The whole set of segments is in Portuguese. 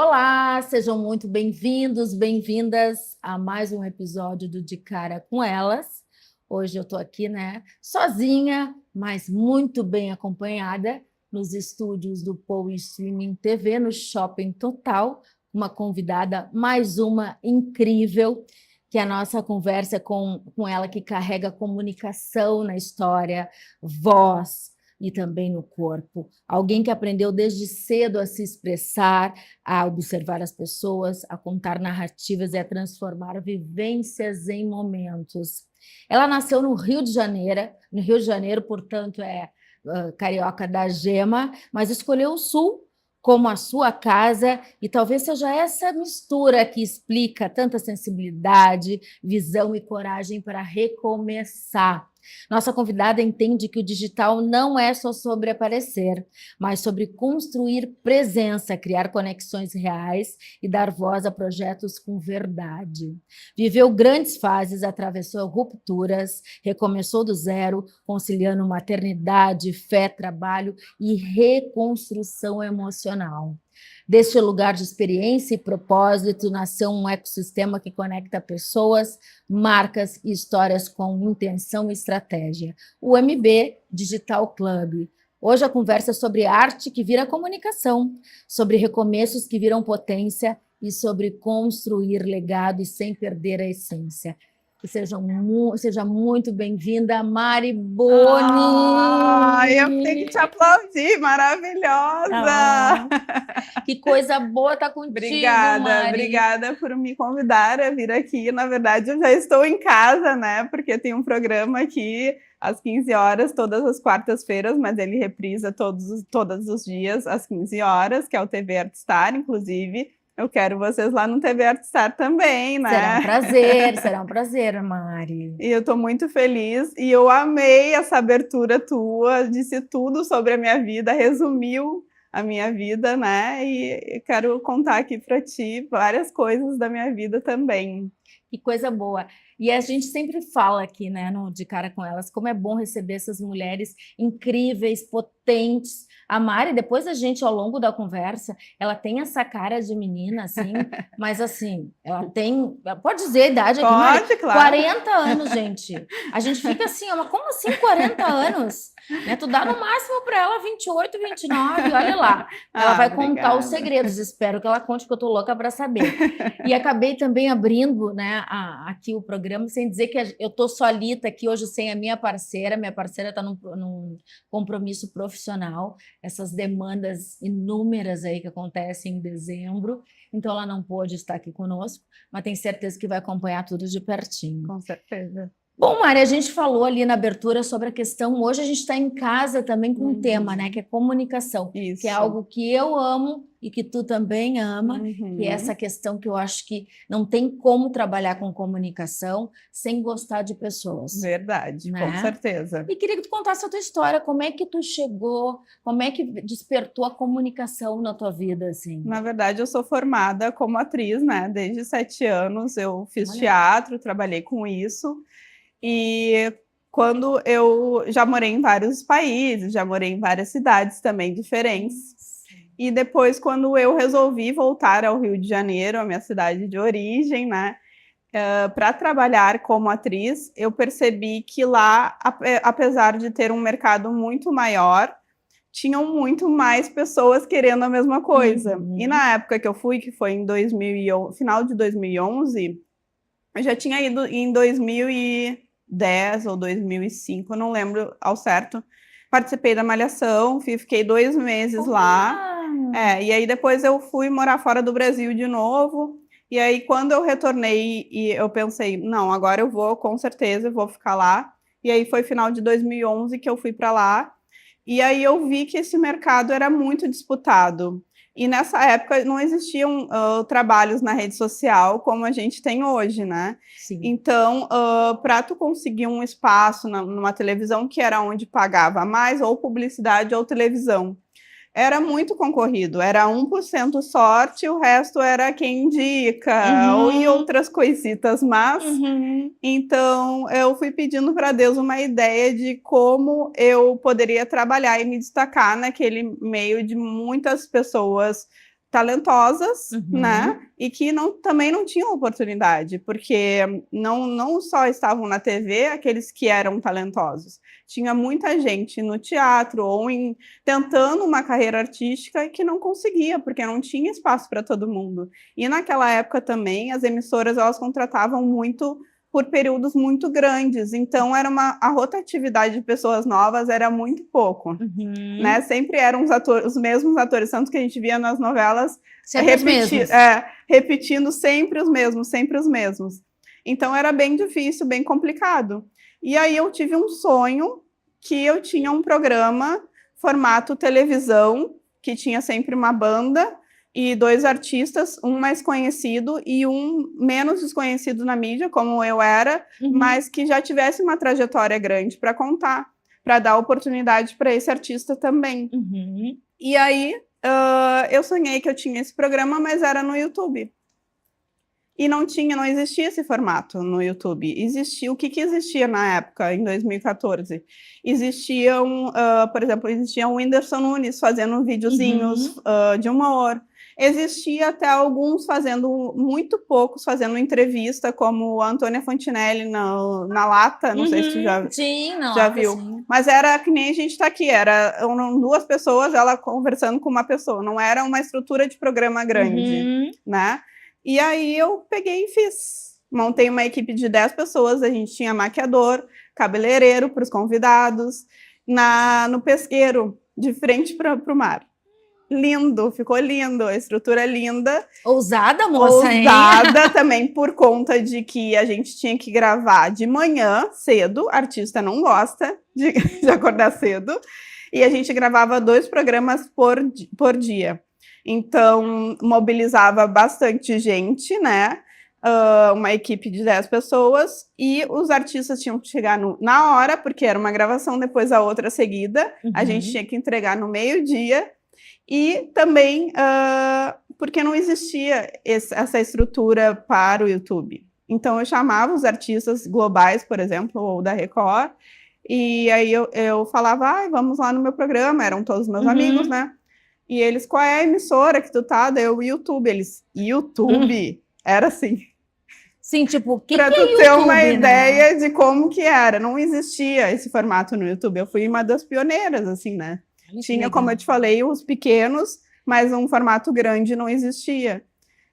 Olá, sejam muito bem-vindos, bem-vindas a mais um episódio do De Cara com Elas. Hoje eu estou aqui, sozinha, mas muito bem acompanhada nos estúdios do Pou Streaming TV, no Shopping Total, uma convidada, mais uma incrível, que é a nossa conversa é com ela que carrega comunicação na história, voz, e também no corpo. Alguém que aprendeu desde cedo a se expressar, a observar as pessoas, a contar narrativas e a transformar vivências em momentos. Ela nasceu no Rio de Janeiro, portanto, carioca da gema, mas escolheu o Sul como a sua casa, e talvez seja essa mistura que explica tanta sensibilidade, visão e coragem para recomeçar. Nossa convidada entende que o digital não é só sobre aparecer, mas sobre construir presença, criar conexões reais e dar voz a projetos com verdade. Viveu grandes fases, atravessou rupturas, recomeçou do zero, conciliando maternidade, fé, trabalho e reconstrução emocional. Deste lugar de experiência e propósito, nasceu um ecossistema que conecta pessoas, marcas e histórias com intenção e estratégia. O MB Digital Club. Hoje a conversa é sobre arte que vira comunicação, sobre recomeços que viram potência e sobre construir legado e sem perder a essência. Seja muito bem-vinda, Mari Boni! Eu tenho que te aplaudir, maravilhosa! Ah, que coisa boa estar contigo, Obrigada, Mari. obrigada por me convidar a vir aqui. Na verdade, eu já estou em casa, né? Porque tem um programa aqui às 15 horas, todas as quartas-feiras, mas ele reprisa todos os dias às 15 horas, que é o TV Artstar, inclusive. Eu quero vocês lá no TV Artstar também, né? Será um prazer, Mari. E eu estou muito feliz e eu amei essa abertura tua, disse tudo sobre a minha vida, resumiu a minha vida, né? E quero contar aqui para ti várias coisas da minha vida também. Que coisa boa. E a gente sempre fala aqui, né, no De Cara com Elas, como é bom receber essas mulheres incríveis, potentes. A Mari, depois a gente, ao longo da conversa, ela tem essa cara de menina, assim, mas assim, ela pode dizer a idade aqui, Mari? Pode, claro. 40 anos, gente. A gente fica assim, mas como assim 40 anos? Né? Tu dá no máximo para ela 28, 29, olha lá. Ela vai contar os segredos, espero que ela conte, que eu tô louca para saber. E acabei também abrindo, né, aqui o programa, sem dizer que eu tô solita aqui hoje sem a minha parceira está num compromisso profissional, essas demandas inúmeras aí que acontecem em dezembro, então ela não pôde estar aqui conosco, mas tenho certeza que vai acompanhar tudo de pertinho. Com certeza. Bom, Mari, a gente falou ali na abertura sobre a questão. Hoje a gente está em casa também com um tema, né? Que é comunicação, Isso. que é algo que eu amo e que tu também ama, que é essa questão que eu acho que não tem como trabalhar com comunicação sem gostar de pessoas. Verdade, né? Com certeza. E queria que tu contasse a tua história, como é que tu chegou, como é que despertou a comunicação na tua vida, assim? Na verdade, eu sou formada como atriz, né? Desde 7 anos eu fiz teatro, trabalhei com isso. E quando eu já morei em vários países, já morei em várias cidades também diferentes. E depois, quando eu resolvi voltar ao Rio de Janeiro, a minha cidade de origem, né, para trabalhar como atriz, eu percebi que lá, apesar de ter um mercado muito maior, tinham muito mais pessoas querendo a mesma coisa. E na época que eu fui, que foi em final de 2011, eu já tinha ido em 2010 ou 2005, eu não lembro ao certo. Participei da Malhação, fiquei 2 meses lá. E aí depois eu fui morar fora do Brasil de novo. E aí quando eu retornei, e eu pensei, não, agora eu vou, com certeza, eu vou ficar lá. E aí foi final de 2011 que eu fui para lá. E aí eu vi que esse mercado era muito disputado. E nessa época não existiam trabalhos na rede social como a gente tem hoje, né? Sim. Então, para tu conseguir um espaço numa televisão, que era onde pagava mais, ou publicidade ou televisão, era muito concorrido, era 1% sorte, o resto era quem indica, ou e outras coisitas, mas... Então, eu fui pedindo para Deus uma ideia de como eu poderia trabalhar e me destacar naquele meio de muitas pessoas talentosas, né? E que também não tinham oportunidade, porque não só estavam na TV aqueles que eram talentosos. Tinha muita gente no teatro ou tentando uma carreira artística que não conseguia, porque não tinha espaço para todo mundo. E naquela época também, as emissoras elas contratavam muito por períodos muito grandes, então a rotatividade de pessoas novas era muito pouco, né? Sempre eram os mesmos atores, tanto que a gente via nas novelas repetindo sempre os mesmos. Então era bem difícil, bem complicado. E aí eu tive um sonho que eu tinha um programa formato televisão, que tinha sempre uma banda e 2 artistas, um mais conhecido e um menos desconhecido na mídia, como eu era, mas que já tivesse uma trajetória grande para contar, para dar oportunidade para esse artista também. E aí, eu sonhei que eu tinha esse programa, mas era no YouTube. E não existia esse formato no YouTube. O que existia na época, em 2014? Por exemplo, existia o Whindersson Nunes fazendo videozinhos de humor. Existia até alguns muito poucos fazendo entrevista, como a Antônia Fontinelli na Lata, não sei se tu já viu. Sim. Mas era que nem a gente está aqui, eram 2 pessoas, ela conversando com uma pessoa, não era uma estrutura de programa grande, né? E aí eu peguei e fiz. Montei uma equipe de 10 pessoas, a gente tinha maquiador, cabeleireiro para os convidados, no pesqueiro, de frente para o mar. Lindo, ficou lindo, a estrutura linda. Ousada, moça, hein? Ousada também, por conta de que a gente tinha que gravar de manhã, cedo, artista não gosta de acordar cedo, e a gente gravava 2 programas por dia. Então, mobilizava bastante gente, né? Uma equipe de 10 pessoas, e os artistas tinham que chegar na hora, porque era uma gravação, depois a outra seguida, a gente tinha que entregar no meio-dia, e também porque não existia essa estrutura para o YouTube. Então, eu chamava os artistas globais, por exemplo, ou da Record, e aí eu falava, vamos lá no meu programa, eram todos meus amigos, né? E eles, qual é a emissora que tu tá? Daí eu, YouTube. Eles, YouTube? Era assim. Sim, tipo, o que pra é tu YouTube, ter uma né? ideia de como que era. Não existia esse formato no YouTube. Eu fui uma das pioneiras, assim, né? Tinha, como eu te falei, os pequenos, mas um formato grande não existia.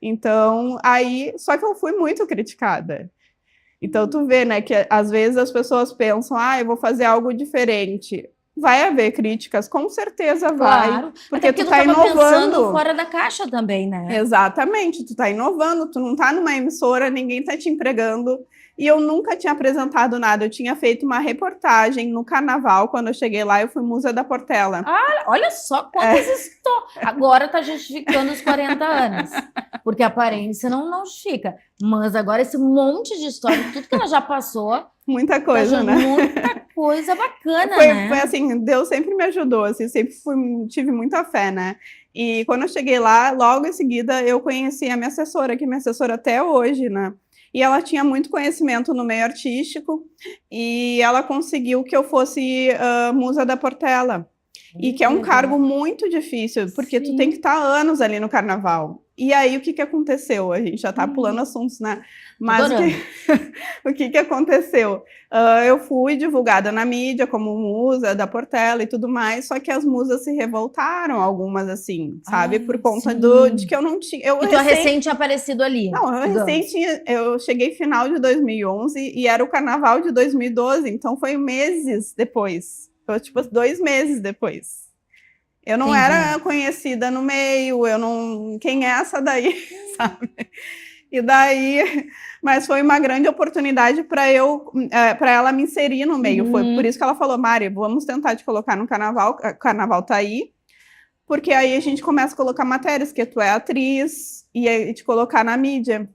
Então, só que eu fui muito criticada. Então, tu vê, né, que às vezes as pessoas pensam, eu vou fazer algo diferente. Vai haver críticas, com certeza vai. Claro, porque tu tá inovando. Pensando fora da caixa também, né? Exatamente, tu tá inovando, tu não tá numa emissora, ninguém tá te empregando. E eu nunca tinha apresentado nada, eu tinha feito uma reportagem no carnaval, quando eu cheguei lá, eu fui musa da Portela. Olha só quantas histórias. Agora tá justificando os 40 anos, porque a aparência não justifica. Mas agora esse monte de história, tudo que ela já passou... Muita coisa, né? Muita coisa bacana, né? Foi assim, Deus sempre me ajudou, assim, sempre tive muita fé, né? E quando eu cheguei lá, logo em seguida, eu conheci a minha assessora, que é minha assessora até hoje, né? E ela tinha muito conhecimento no meio artístico, e ela conseguiu que eu fosse musa da Portela. E que é um cargo muito difícil, porque tu tem que estar anos ali no carnaval. E aí, o que aconteceu? A gente já tá pulando assuntos, né? Mas o que aconteceu? Eu fui divulgada na mídia como musa da Portela e tudo mais, só que as musas se revoltaram, algumas assim, sabe? Por conta de que eu não tinha... E tu recém tinha aparecido ali? Não, eu cheguei final de 2011 e era o carnaval de 2012, então foi meses depois. Foi, tipo, 2 meses depois. Eu não era conhecida no meio, quem é essa daí, sabe? E daí, mas foi uma grande oportunidade para ela me inserir no meio. Foi por isso que ela falou, Mari, vamos tentar te colocar no carnaval, o carnaval tá aí, porque aí a gente começa a colocar matérias, que tu é atriz, e aí te colocar na mídia.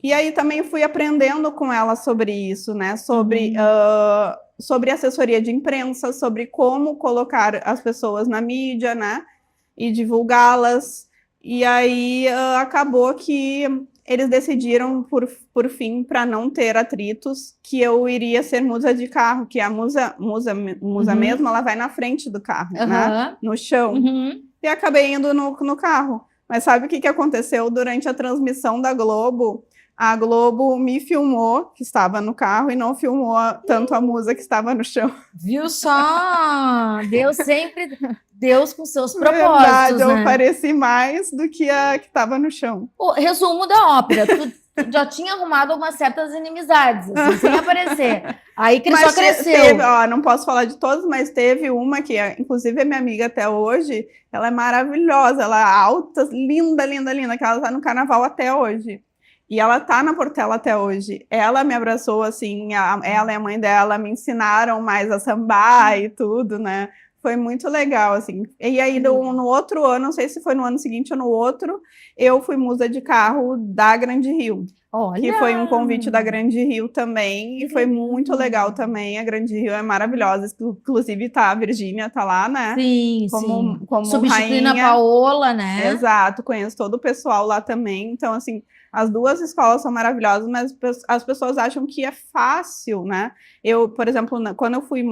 E aí também fui aprendendo com ela sobre isso, né? Sobre assessoria de imprensa, sobre como colocar as pessoas na mídia, né? E divulgá-las. E aí acabou que eles decidiram, por fim, para não ter atritos, que eu iria ser musa de carro, que a musa mesmo, ela vai na frente do carro, né? No chão. E acabei indo no carro. Mas sabe o que aconteceu durante a transmissão da Globo? A Globo me filmou, que estava no carro, e não filmou tanto a musa que estava no chão. Viu só? Deus com seus Verdade, propósitos, eu né? pareci mais do que a que estava no chão. O resumo da ópera, tu já tinha arrumado umas certas inimizades, assim, sem aparecer. Aí só cresceu. Teve, ó, não posso falar de todos, mas teve uma que, inclusive, é minha amiga até hoje. Ela é maravilhosa, ela é alta, linda, linda, linda, que ela tá no carnaval até hoje. E ela tá na Portela até hoje. Ela me abraçou, assim, ela e a mãe dela me ensinaram mais a sambar e tudo, né? Foi muito legal, assim. E aí, no outro ano, não sei se foi no ano seguinte ou no outro, eu fui musa de carro da Grande Rio. Olha! Que foi um convite da Grande Rio também, e foi muito legal também. A Grande Rio é maravilhosa, inclusive a Virgínia tá lá, né? Sim, como substituindo rainha. A Paola, né? Exato, conheço todo o pessoal lá também. Então, assim, as duas escolas são maravilhosas, mas as pessoas acham que é fácil, né? Eu, por exemplo, quando eu fui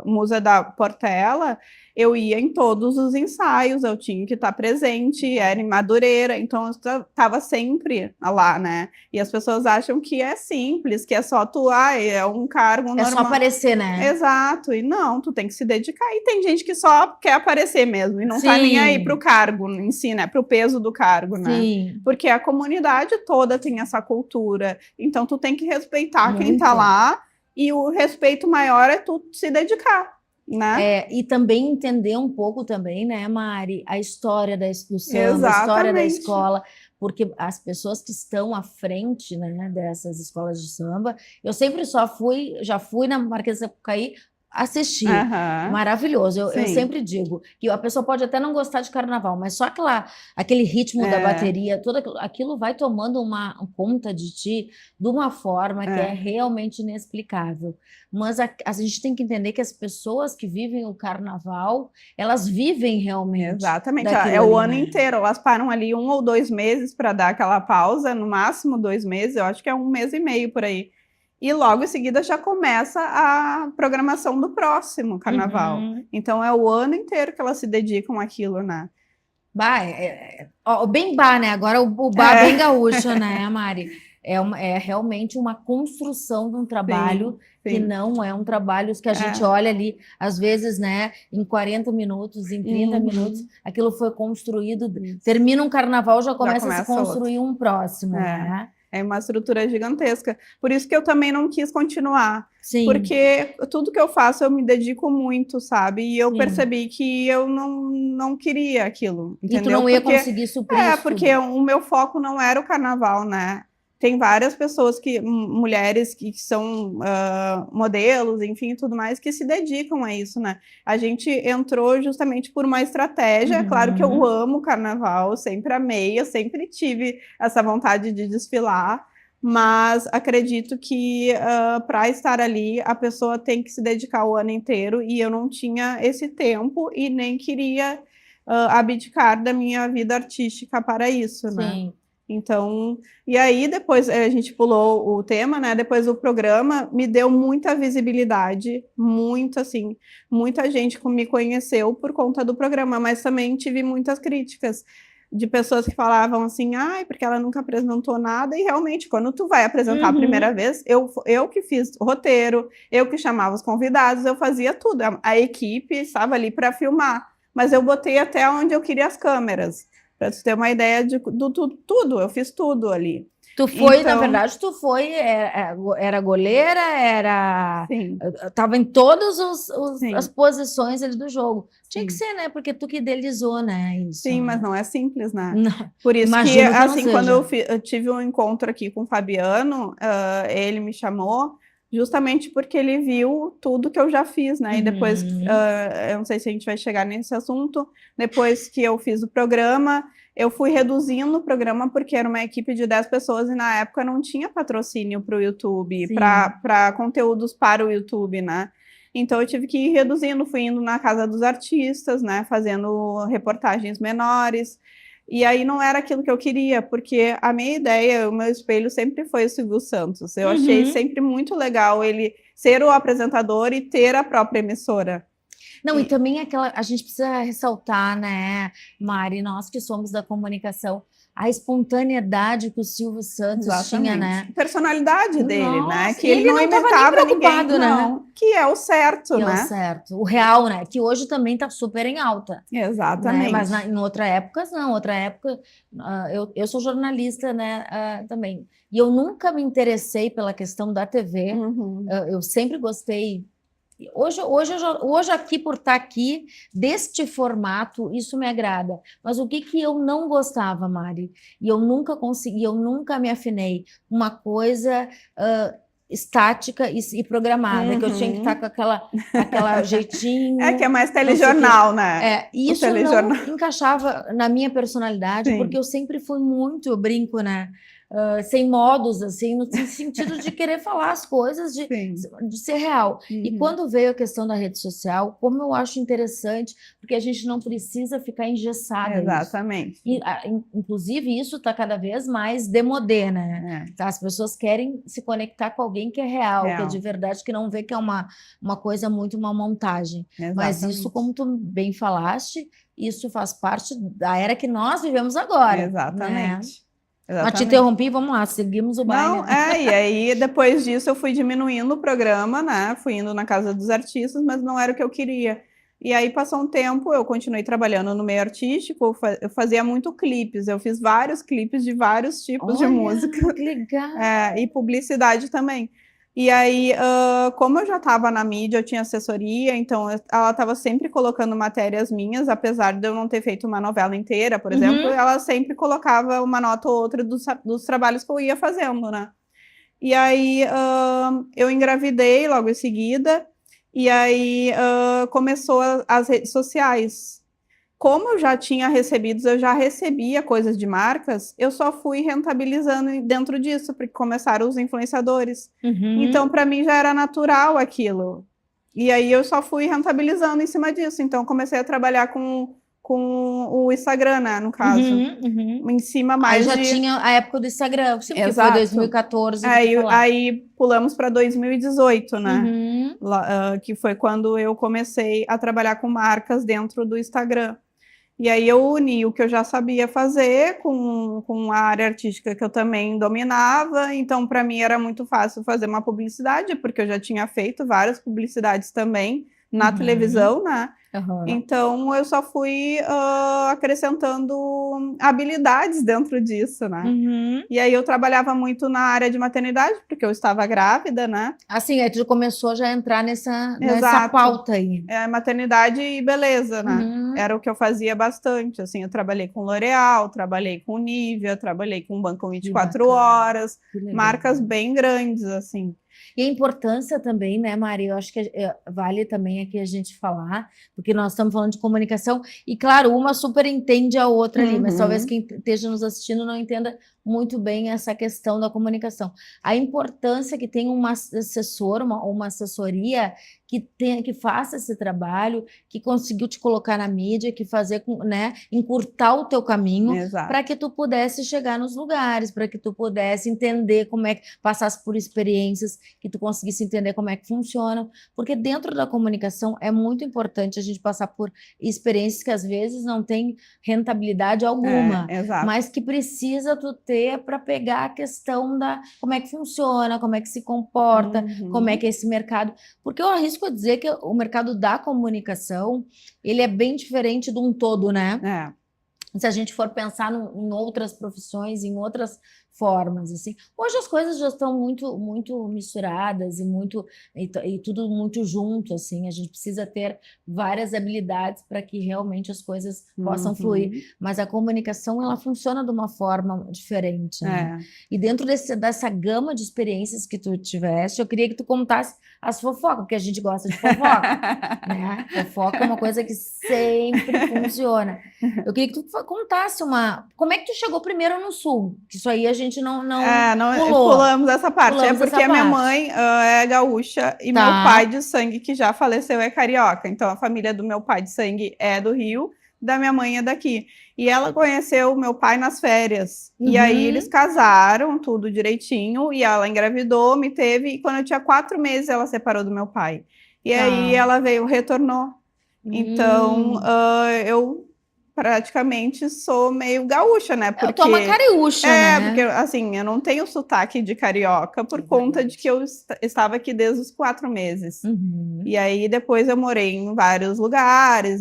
musa da Portela, eu ia em todos os ensaios, eu tinha que estar presente, era em Madureira, então eu estava sempre lá, né? E as pessoas acham que é simples, que é só tu, é um cargo normal. É só aparecer, né? Exato, e não, tu tem que se dedicar. E tem gente que só quer aparecer mesmo, e não tá nem aí pro cargo em si, né? Pro peso do cargo, né? Sim. Porque a comunidade toda tem essa cultura, então tu tem que respeitar quem tá lá, e o respeito maior é tu se dedicar. Né? E também entender um pouco também, né, Mari, a história do samba, Exatamente. a história da escola, porque as pessoas que estão à frente, né, dessas escolas de samba, eu sempre já fui na Marquês de Sapucaí assistir. Maravilhoso. Eu sempre digo que a pessoa pode até não gostar de carnaval, mas só aquele ritmo da bateria, tudo aquilo vai tomando uma conta de ti de uma forma que é realmente inexplicável. Mas a gente tem que entender que as pessoas que vivem o carnaval, elas vivem realmente. Exatamente. É o ano inteiro. Elas param ali 1 ou 2 meses para dar aquela pausa, no máximo 2 meses, eu acho que é 1 mês e meio por aí. E logo em seguida já começa a programação do próximo carnaval. Então é o ano inteiro que elas se dedicam àquilo, né? Bem né? Agora o bar bem gaúcho, né, Mari? É realmente uma construção de um trabalho que não é um trabalho que a gente olha ali, às vezes, né, em 40 minutos, em 30 minutos, aquilo foi construído, termina um carnaval, já começa a se construir um próximo, né? É uma estrutura gigantesca. Por isso que eu também não quis continuar. Sim. Porque tudo que eu faço, eu me dedico muito, sabe? E eu percebi que eu não queria aquilo, entendeu? E tu não ia conseguir suprir isso porque o meu foco não era o carnaval, né? Tem várias pessoas, mulheres que são modelos, enfim, tudo mais, que se dedicam a isso, né? A gente entrou justamente por uma estratégia. Claro que eu amo carnaval, eu sempre amei, eu sempre tive essa vontade de desfilar, mas acredito que para estar ali, a pessoa tem que se dedicar o ano inteiro, e eu não tinha esse tempo e nem queria abdicar da minha vida artística para isso, né? Sim. Então, e aí depois a gente pulou o tema, né? Depois o programa me deu muita visibilidade, muito assim, muita gente me conheceu por conta do programa, mas também tive muitas críticas de pessoas que falavam assim, porque ela nunca apresentou nada, e realmente, quando tu vai apresentar a primeira vez, eu que fiz o roteiro, eu que chamava os convidados, eu fazia tudo, a equipe estava ali para filmar, mas eu botei até onde eu queria as câmeras. Para você ter uma ideia de tudo, eu fiz tudo ali. Tu foi, na verdade, era goleira, estava em todas as posições ali do jogo. Tinha que ser, né? Porque tu que idealizou, né? Isso, sim, mas não é simples, né? Não. Por isso que assim, quando eu tive um encontro aqui com o Fabiano, ele me chamou justamente porque ele viu tudo que eu já fiz, né? E depois, eu não sei se a gente vai chegar nesse assunto, depois que eu fiz o programa, eu fui reduzindo o programa porque era uma equipe de 10 pessoas e na época não tinha patrocínio para o YouTube, para conteúdos para o YouTube, né? Então eu tive que ir reduzindo, fui indo na casa dos artistas, né? Fazendo reportagens menores. E aí não era aquilo que eu queria, porque a minha ideia, o meu espelho sempre foi o Silvio Santos. Eu achei sempre muito legal ele ser o apresentador e ter a própria emissora. Não, e também a gente precisa ressaltar, né, Mari, nós que somos da comunicação, a espontaneidade que o Silvio Santos tinha, né? Exatamente. Personalidade dele, né? Nossa, Que e ele ele não não estava nem imitava ninguém, preocupado, né? não. Que é o certo, Que é o né? certo, o real, né? Que hoje também está super em alta, né? Mas Exatamente. em outras épocas, não. Outra época, eu sou jornalista, né, também. E eu nunca me interessei pela questão da TV. Uhum. Eu sempre gostei. Hoje aqui, por estar aqui, deste formato, isso me agrada. Mas o que que eu não gostava, Mari? E eu nunca consegui, eu nunca me afinei. Uma coisa estática e programada, que eu tinha que estar Uhum. com aquela É que é jeitinho, mais não sei o quê. telejornal, né? E O isso não telejornal. encaixava na minha personalidade, porque Sim, eu sempre fui muito, eu brinco, né? Sem modos, assim, no sentido de querer falar as coisas, sim. de ser real. E Uhum. quando veio a questão da rede social, como eu acho interessante, porque a gente não precisa ficar engessada a isso. Exatamente. Inclusive, isso está cada vez mais demodé, né? É, Tá? As pessoas querem se conectar com alguém que é real, que é de real. verdade, que não vê que é uma coisa muito uma montagem. Mas isso, Exatamente. como tu bem falaste, isso faz parte da era que nós vivemos agora, né? Exatamente. Mas te Exatamente. interrompi, vamos lá, seguimos o baile. Não, e aí depois disso eu fui diminuindo o programa, né? Fui indo na casa dos artistas, mas não era o que eu queria. E aí passou um tempo, eu continuei trabalhando no meio artístico, eu fazia muito clipes, eu fiz vários clipes de vários tipos de Olha, música, que legal. e publicidade também. E aí, como eu já estava na mídia, eu tinha assessoria, então ela estava sempre colocando matérias minhas, apesar de eu não ter feito uma novela inteira, por exemplo, Uhum. ela sempre colocava uma nota ou outra dos trabalhos que eu ia fazendo, né? E aí, eu engravidei logo em seguida, e aí começou as redes sociais. Como eu já tinha recebidos, eu já recebia coisas de marcas, eu só fui rentabilizando dentro disso, porque começaram os influenciadores. Então, Uhum. para mim, já era natural aquilo. E aí eu só fui rentabilizando em cima disso. Então, comecei a trabalhar com o Instagram, né, no caso. Uhum. Uhum. Em cima Aí mais já de. tinha a época do Instagram, sim, porque foi Exato. 2014 que tu falaste. Aí pulamos para 2018, né? Uhum. Que foi quando eu comecei a trabalhar com marcas dentro do Instagram. E aí eu uni o que eu já sabia fazer com a área artística que eu também dominava, então para mim era muito fácil fazer uma publicidade, porque eu já tinha feito várias publicidades também na Uhum. televisão, né? Uhum. Então eu só fui acrescentando habilidades dentro disso, né? Uhum. E aí eu trabalhava muito na área de maternidade, porque eu estava grávida, né? Assim, aí tu começou já a entrar nessa Exato. pauta aí. Maternidade e beleza, né? Uhum. Era o que eu fazia bastante, assim, eu trabalhei com L'Oréal, trabalhei com Nivea, trabalhei com Banco Que 24 bacana, horas, que legal. marcas bem grandes, assim. E a importância também, né, Mari? Eu acho que vale também aqui a gente falar, porque nós estamos falando de comunicação, e claro, uma super entende a outra ali, mas talvez Uhum, quem esteja nos assistindo não entenda muito bem essa questão da comunicação. A importância que tem um assessor, uma assessoria que faça esse trabalho, que conseguiu te colocar na mídia, que fazer, né, encurtar o teu caminho para exato. que tu pudesse chegar nos lugares, para que tu pudesse entender como é que passasse por experiências, que tu conseguisse entender como é que funciona, porque dentro da comunicação é muito importante a gente passar por experiências que às vezes não tem rentabilidade alguma, Exato. mas que precisa tu ter para pegar a questão da como é que funciona, como é que se comporta, como é Uhum, que é esse mercado, porque eu arrisco a dizer que o mercado da comunicação, ele é bem diferente de um todo, né? é. Se a gente for pensar em outras profissões, em outras formas, assim. Hoje as coisas já estão muito, muito misturadas e tudo muito junto, assim. A gente precisa ter várias habilidades para que realmente as coisas possam fluir. Uhum, Mas a comunicação, ela funciona de uma forma diferente, né? é. E dentro dessa gama de experiências que tu tiveste, eu queria que tu contasse as fofocas, porque a gente gosta de fofoca, né? Fofoca é uma coisa que sempre funciona. Eu queria que tu contasse como é que tu chegou primeiro no Sul? Que isso aí a gente não Não, pulou. pulamos essa parte. É Pulamos porque essa a minha parte. mãe é gaúcha e meu pai Tá. de sangue, que já faleceu, é carioca. Então a família do meu pai de sangue é do Rio, da minha mãe é daqui. E ela conheceu meu pai nas férias. E aí eles Uhum. casaram, tudo direitinho, e ela engravidou, me teve, e quando eu tinha 4 meses ela separou do meu pai. E aí Tá. ela veio, retornou. Então, eu praticamente sou meio gaúcha, né? Eu tô uma cariúcha, porque né? assim, eu não tenho sotaque de carioca por conta de que eu estava aqui desde os 4 meses. Uhum. E aí depois eu morei em vários lugares,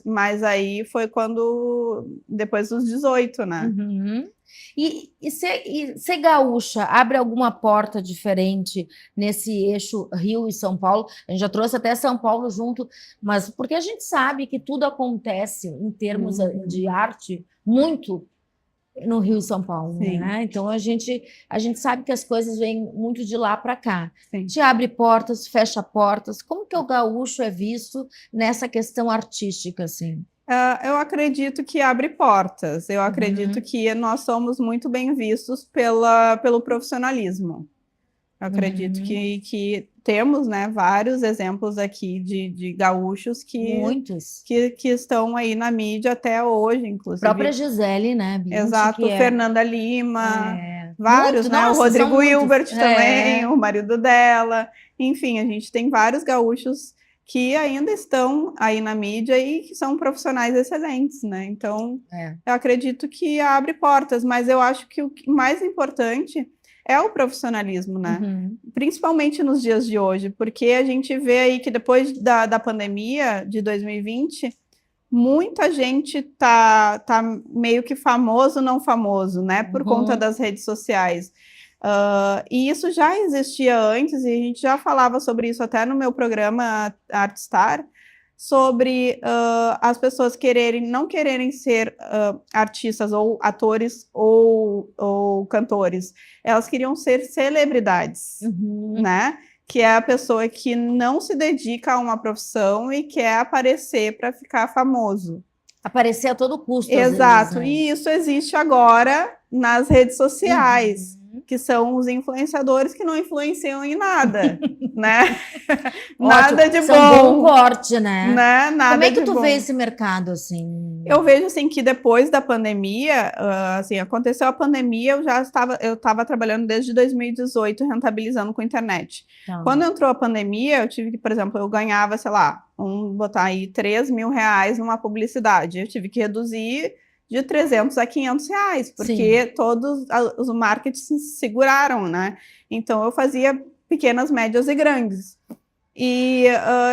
mas aí foi depois dos 18, né? Uhum. E ser gaúcha abre alguma porta diferente nesse eixo Rio e São Paulo? A gente já trouxe até São Paulo junto, mas porque a gente sabe que tudo acontece em termos de arte muito no Rio e São Paulo, Sim. né? Então a gente sabe que as coisas vêm muito de lá para cá. Sim. Te abre portas, fecha portas. Como que o gaúcho é visto nessa questão artística, assim? Eu acredito que abre portas. Eu acredito que nós somos muito bem vistos pelo profissionalismo. Eu acredito que temos, né, vários exemplos aqui de gaúchos Muitos. que estão aí na mídia até hoje, A inclusive. própria Gisele, né, Bündchen, Exato, que Fernanda Lima, vários, muito, né? nossa, O Rodrigo são muitos. Hilbert também, o marido dela. Enfim, a gente tem vários gaúchos que ainda estão aí na mídia e que são profissionais excelentes, né? Então, eu acredito que abre portas, mas eu acho que o mais importante é o profissionalismo, né? Principalmente nos dias de hoje, porque a gente vê aí que depois da pandemia de 2020, muita gente tá meio que famoso, não famoso, né? Por conta das redes sociais. E isso já existia antes, e a gente já falava sobre isso até no meu programa Artstar, sobre as pessoas não quererem ser artistas ou atores ou cantores. Elas queriam ser celebridades, né? Que é a pessoa que não se dedica a uma profissão e quer aparecer para ficar famoso. Aparecer a todo custo, Exato, às vezes, né? e isso existe agora nas redes sociais, que são os influenciadores que não influenciam em nada, né? Nada de São bom. bom corte, né? Nada Como é que de tu bom. vê esse mercado, assim? Eu vejo, assim, que depois da pandemia, assim, aconteceu a pandemia, eu estava trabalhando desde 2018, rentabilizando com internet. Quando entrou a pandemia, eu tive que, por exemplo, eu ganhava, sei lá, botar aí 3 mil reais numa publicidade. Eu tive que reduzir de 300 a 500 reais, porque todos os marketings se seguraram, né? Então, eu fazia pequenas, médias e grandes. E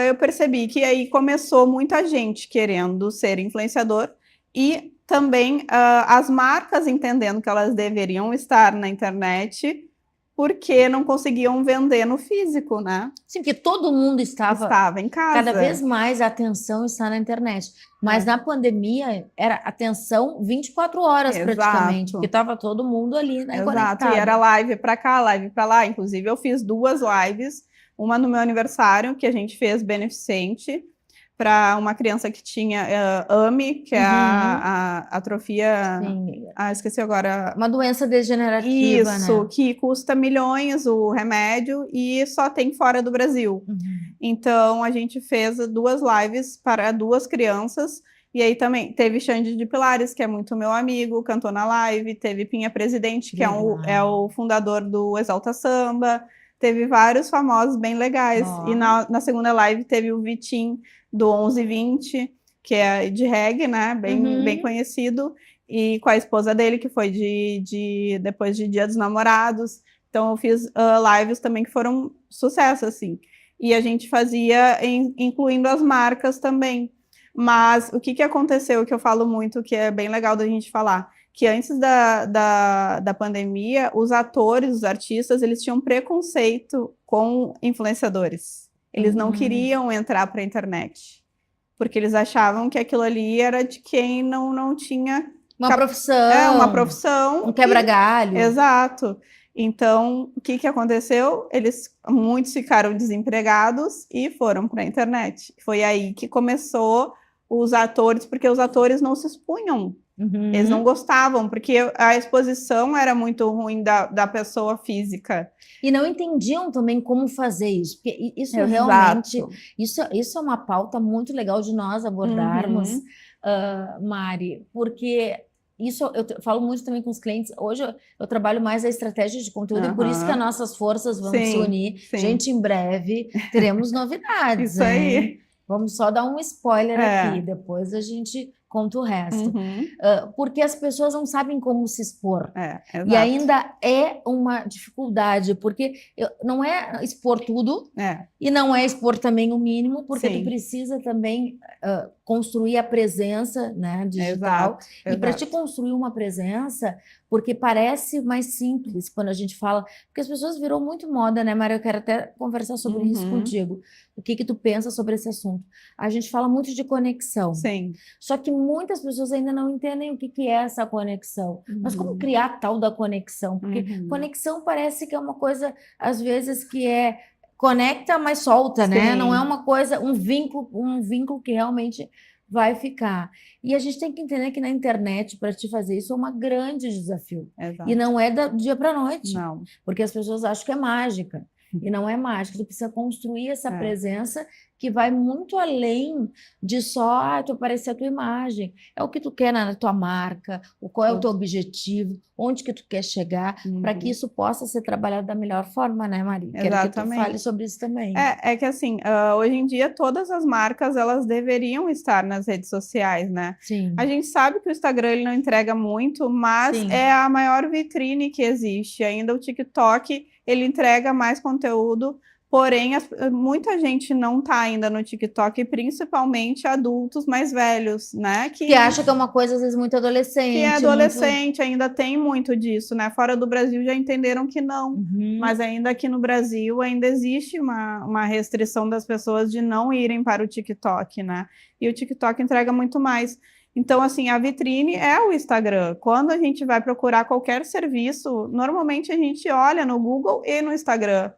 eu percebi que aí começou muita gente querendo ser influenciador e também as marcas entendendo que elas deveriam estar na internet porque não conseguiam vender no físico, né? Sim, porque todo mundo Estava em casa. Cada vez mais a atenção está na internet. Mas na pandemia era atenção 24 horas praticamente, porque estava todo mundo ali, né, conectado. E era live para cá, live para lá. Inclusive, eu fiz 2 lives, uma no meu aniversário, que a gente fez beneficente, para uma criança que tinha AMI, que é a atrofia... esqueci agora. Uma doença degenerativa, Isso, né? que custa milhões o remédio e só tem fora do Brasil. Então, a gente fez 2 lives para 2 crianças. E aí também teve Xande de Pilares, que é muito meu amigo, cantou na live. Teve Pinha Presidente, que é o fundador do Exalta Samba. Teve vários famosos bem legais. E na segunda live teve o Vitim, do 1120, que é de reggae, né? Bem conhecido. E com a esposa dele, que foi depois de Dia dos Namorados. Então, eu fiz lives também que foram sucesso, assim. E a gente fazia incluindo as marcas também. Mas o que aconteceu, que eu falo muito, que é bem legal da gente falar, que antes da pandemia, os atores, os artistas, eles tinham preconceito com influenciadores. Eles não queriam entrar para a internet, porque eles achavam que aquilo ali era de quem não tinha... Uma profissão. Uma profissão. Um quebra-galho. Exato. Então, o que aconteceu? Muitos ficaram desempregados e foram para a internet. Foi aí que começou os atores, porque os atores não se expunham. Eles não gostavam, porque a exposição era muito ruim da pessoa física. E não entendiam também como fazer isso. Porque isso realmente... Isso é uma pauta muito legal de nós abordarmos, Mari, porque... Isso eu falo muito também com os clientes. Hoje eu trabalho mais a estratégia de conteúdo e por isso que as nossas forças vão se unir. Gente, em breve teremos novidades. Isso aí. Vamos só dar um spoiler É. aqui, depois a gente conta o resto. Uhum. Porque as pessoas não sabem como se expor. E Exato. ainda é uma dificuldade, porque não é expor tudo e não é expor também o mínimo, porque tu Sim. precisa também construir a presença, né, digital. E para te construir uma presença, porque parece mais simples quando a gente fala, porque as pessoas virou muito moda, né, Maria? Eu quero até conversar sobre isso contigo. O que tu pensa sobre esse assunto? A gente fala muito de conexão. Sim. Só que muitas pessoas ainda não entendem o que é essa conexão. Mas como criar a tal da conexão? Porque conexão parece que é uma coisa, às vezes, que conecta, mas solta, né? Não é uma coisa, um vínculo que realmente vai ficar. E a gente tem que entender que na internet, para te fazer isso, é um grande desafio. Exato. E não é do dia para a noite. Não. Porque as pessoas acham que é mágica. E não é mágica. Tu precisa construir essa presença que vai muito além de só tu aparecer a tua imagem. É o que tu quer na tua marca, qual é o teu objetivo, onde que tu quer chegar, para que isso possa ser trabalhado da melhor forma, né, Maria? Quero que tu fale sobre isso também. É que assim, hoje em dia todas as marcas, elas deveriam estar nas redes sociais, né? Sim. A gente sabe que o Instagram ele não entrega muito, mas é a maior vitrine que existe. Ainda o TikTok, ele entrega mais conteúdo. Porém, muita gente não está ainda no TikTok, principalmente adultos mais velhos, né? Que acha que é uma coisa, às vezes, muito adolescente. Que é adolescente, ainda tem muito disso, né? Fora do Brasil já entenderam que não. Mas ainda aqui no Brasil, ainda existe uma restrição das pessoas de não irem para o TikTok, né? E o TikTok entrega muito mais. Então, assim, a vitrine é o Instagram. Quando a gente vai procurar qualquer serviço, normalmente a gente olha no Google e no Instagram.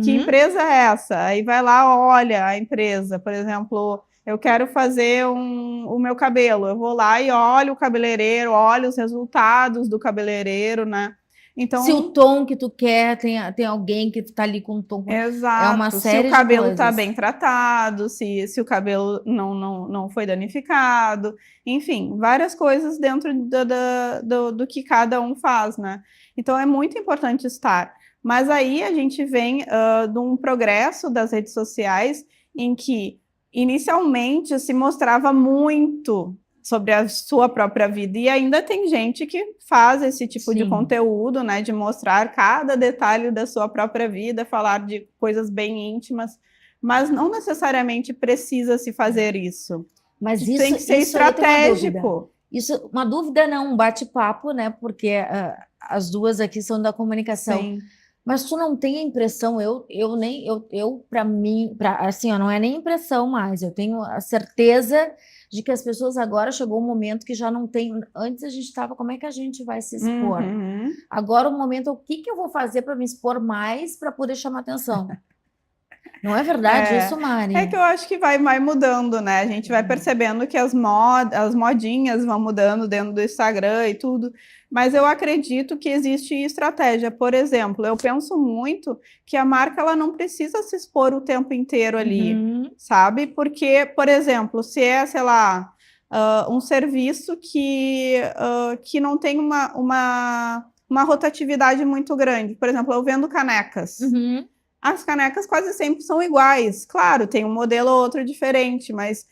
Que empresa é essa? Aí vai lá, olha a empresa. Por exemplo, eu quero fazer o meu cabelo. Eu vou lá e olho o cabeleireiro, olho os resultados do cabeleireiro, né? Então, se o tom que tu quer, tem alguém que tá ali com um tom. Exato. É uma série se o cabelo de coisas. Tá bem tratado, se o cabelo não foi danificado, enfim, várias coisas dentro do que cada um faz, né? Então é muito importante estar. Mas aí a gente vem de um progresso das redes sociais em que inicialmente se mostrava muito sobre a sua própria vida, e ainda tem gente que faz esse tipo de conteúdo, né, de mostrar cada detalhe da sua própria vida, falar de coisas bem íntimas, mas não necessariamente precisa se fazer isso. Mas isso tem que ser estratégico. Isso, uma dúvida não, um bate-papo, né, porque as duas aqui são da comunicação. Sim. Mas tu não tem a impressão, para mim, assim, ó, não é nem impressão mais, eu tenho a certeza de que as pessoas agora chegou um momento que já não tem. Antes a gente estava, como é que a gente vai se expor? Agora o momento é o que eu vou fazer para me expor mais para poder chamar atenção. Não é verdade isso, Mari? É que eu acho que vai mudando, né? A gente vai percebendo que as modinhas vão mudando dentro do Instagram e tudo. Mas eu acredito que existe estratégia. Por exemplo, eu penso muito que a marca ela não precisa se expor o tempo inteiro ali, sabe? Porque, por exemplo, se é, sei lá, um serviço que não tem uma rotatividade muito grande. Por exemplo, eu vendo canecas. As canecas quase sempre são iguais. Claro, tem um modelo ou outro diferente, mas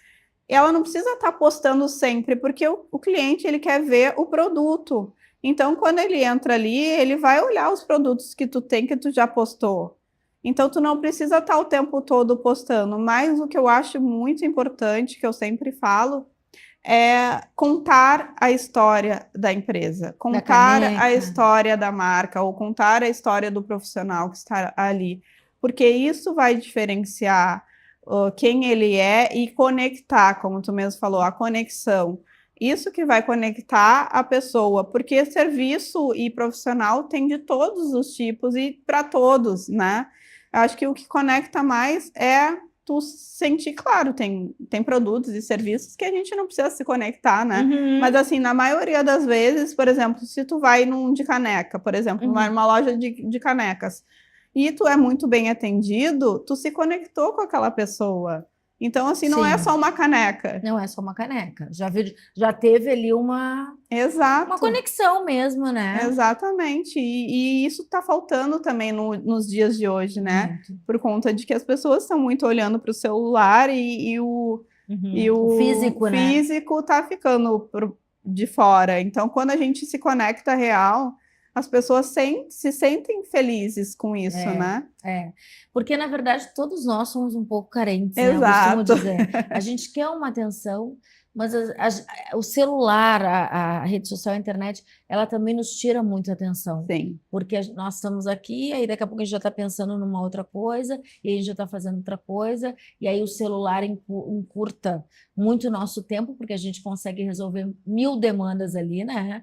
ela não precisa estar postando sempre, porque o cliente ele quer ver o produto. Então, quando ele entra ali, ele vai olhar os produtos que tu tem, que tu já postou. Então, tu não precisa estar o tempo todo postando. Mas o que eu acho muito importante, que eu sempre falo, é contar a história da empresa, contar a história da marca, ou contar a história do profissional que está ali. Porque isso vai diferenciar quem ele é e conectar, como tu mesmo falou, a conexão. Isso que vai conectar a pessoa, porque serviço e profissional tem de todos os tipos e para todos, né? Acho que o que conecta mais é tu sentir, claro, tem produtos e serviços que a gente não precisa se conectar, né? Mas assim, na maioria das vezes, por exemplo, se tu vai num de caneca, por exemplo, numa loja de canecas, e tu é muito bem atendido, tu se conectou com aquela pessoa. Então, assim, não é Sim. só uma caneca. Não é só uma caneca. Já teve ali uma Exato, conexão mesmo, né? exatamente. E isso está faltando também nos dias de hoje, né? Muito. Por conta de que as pessoas estão muito olhando para o celular e o O físico, né? físico tá ficando de fora. Então, quando a gente se conecta real, as pessoas se sentem felizes com isso, né? É. Porque, na verdade, todos nós somos um pouco carentes, né? Eu costumo Exato. dizer. A gente quer uma atenção, mas o celular, a rede social, a internet, ela também nos tira muita atenção. Sim, Porque nós estamos aqui, aí daqui a pouco a gente já está pensando numa outra coisa, e a gente já está fazendo outra coisa, e aí o celular encurta muito o nosso tempo, porque a gente consegue resolver 1000 demandas ali, né?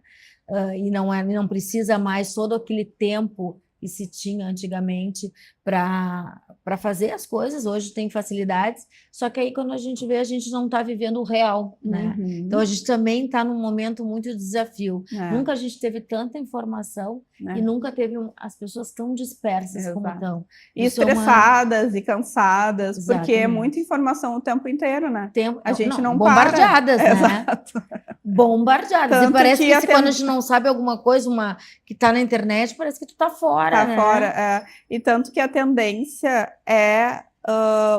E não precisa mais todo aquele tempo que se tinha antigamente para fazer as coisas. Hoje tem facilidades, só que aí quando a gente vê, a gente não está vivendo o real, né? Então a gente também está num momento muito de desafio. Nunca a gente teve tanta informação e nunca teve as pessoas tão dispersas como estão. E estressadas e cansadas, porque é Exatamente. muita informação o tempo inteiro, né? A gente não bombardeadas, para. né? Exato. Bombardeadas. Tanto E parece que que quando a gente não sabe alguma coisa, que está na internet, parece que tu tá fora, Tá né? fora, é. E tanto que a tendência é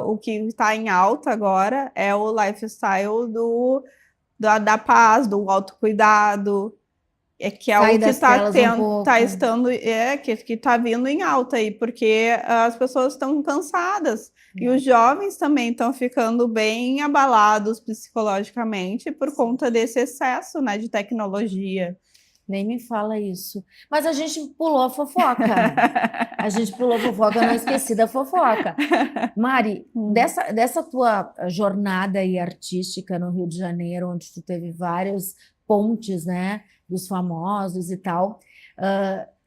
o que está em alta agora é o lifestyle da paz, do autocuidado, que é Sai o que das telas um pouco. que está vindo em alta aí, porque as pessoas estão cansadas e os jovens também estão ficando bem abalados psicologicamente por conta desse excesso, né, de tecnologia. Nem me fala isso. Mas a gente pulou a fofoca. A gente pulou a fofoca, eu não esqueci da fofoca. Mari, dessa tua jornada aí artística no Rio de Janeiro, onde tu teve vários pontes, né, dos famosos e tal,